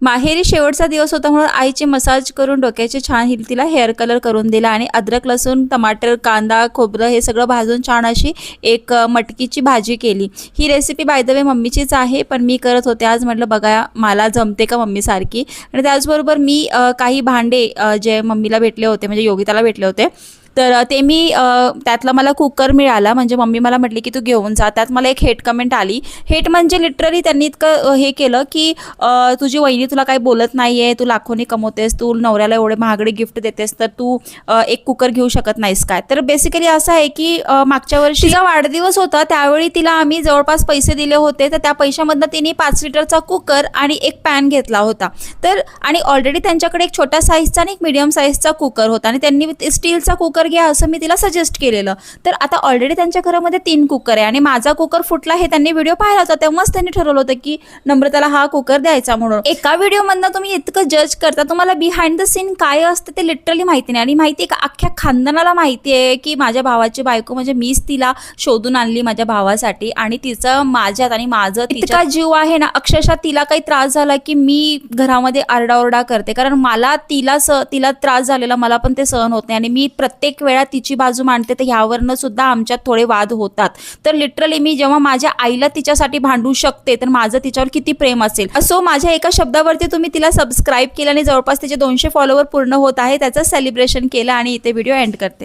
माहेरी शेवटचा दिवस होता म्हणून आईची मसाज करून डोक्याचे छान तिला हेअर कलर करून दिला आणि अद्रक लसूण टमाटर कांदा खोबरं हे सगळं भाजून छान अशी एक मटकीची भाजी केली। ही रेसिपी बाय द वे मम्मीचीच आहे, पण मी करत होते आज, म्हटलं बघा मला जमते का मम्मीसारखी। आणि त्याचबरोबर मी काही भांडे जे मम्मीला भेटले होते म्हणजे योगिताला भेटले होते तर ते मी त्यातला मला कुकर मिळाला, म्हणजे मम्मी मला म्हटली की तू घेऊन जा। त्यात मला एक हेट कमेंट आली। हेट म्हणजे लिटरली त्यांनी इतकं हे केलं की तुझी वहिनी तुला काही बोलत नाहीये, तू लाखोनी कमवतेस, तू नवऱ्याला एवढे महागडे गिफ्ट देतेस तर तू एक कुकर घेऊ शकत नाहीस काय। तर बेसिकली असं आहे की मागच्या वर्षी तिचा वाढदिवस होता त्यावेळी तिला आम्ही जवळपास पैसे दिले होते, तर त्या पैशामधनं तिने 5 लिटरचा कुकर आणि एक पॅन घेतला होता। तर आणि ऑलरेडी त्यांच्याकडे एक छोटा साईजचा आणि एक मीडियम साईजचा कुकर होता आणि त्यांनी स्टीलचा कुकर घ्या असं मी तिला सजेस्ट केलेलं। तर आता ऑलरेडी त्यांच्या घरामध्ये 3 कुकर आहे आणि माझा कुकर फुटला हे त्यांनी व्हिडिओ पाहिला होता, तेव्हाच त्यांनी ठरवलं होतं की नम्रताला हा कुकर द्यायचा म्हणून। एका व्हिडिओमधनं तुम्ही इतकं जज करता, तुम्हाला बिहाइंड द सीन काय असतं ते लिटरली माहिती नाही। आणि माहिती आहे का, अख्ख्या खानदानाला माहिती आहे की माझ्या भावाची बायको म्हणजे मीच तिला शोधून आणली माझ्या भावासाठी आणि तिचं माझ्यात आणि माझं तिचा जीव आहे ना, अक्षरशः तिला काही त्रास झाला की मी घरामध्ये आरडाओरडा करते, कारण मला तिला त्रास झालेला मला पण ते सहन होत नाही आणि मी प्रत्येक वेळा तिची बाजू मांडते, तर ह्यावरनं सुद्धा आमच्यात थोडे वाद होतात। तर लिटरली मी जेव्हा माझ्या आईला तिच्यासाठी भांडू शकते तर माझं तिच्यावर किती प्रेम असेल। असो माझ्या एका शब्दावरती तुम्ही तिला सबस्क्राईब केलं आणि जवळपास तिचे 200 फॉलोवर पूर्ण होत आहे, त्याचं सेलिब्रेशन केलं आणि इथे व्हिडिओ एंड करते।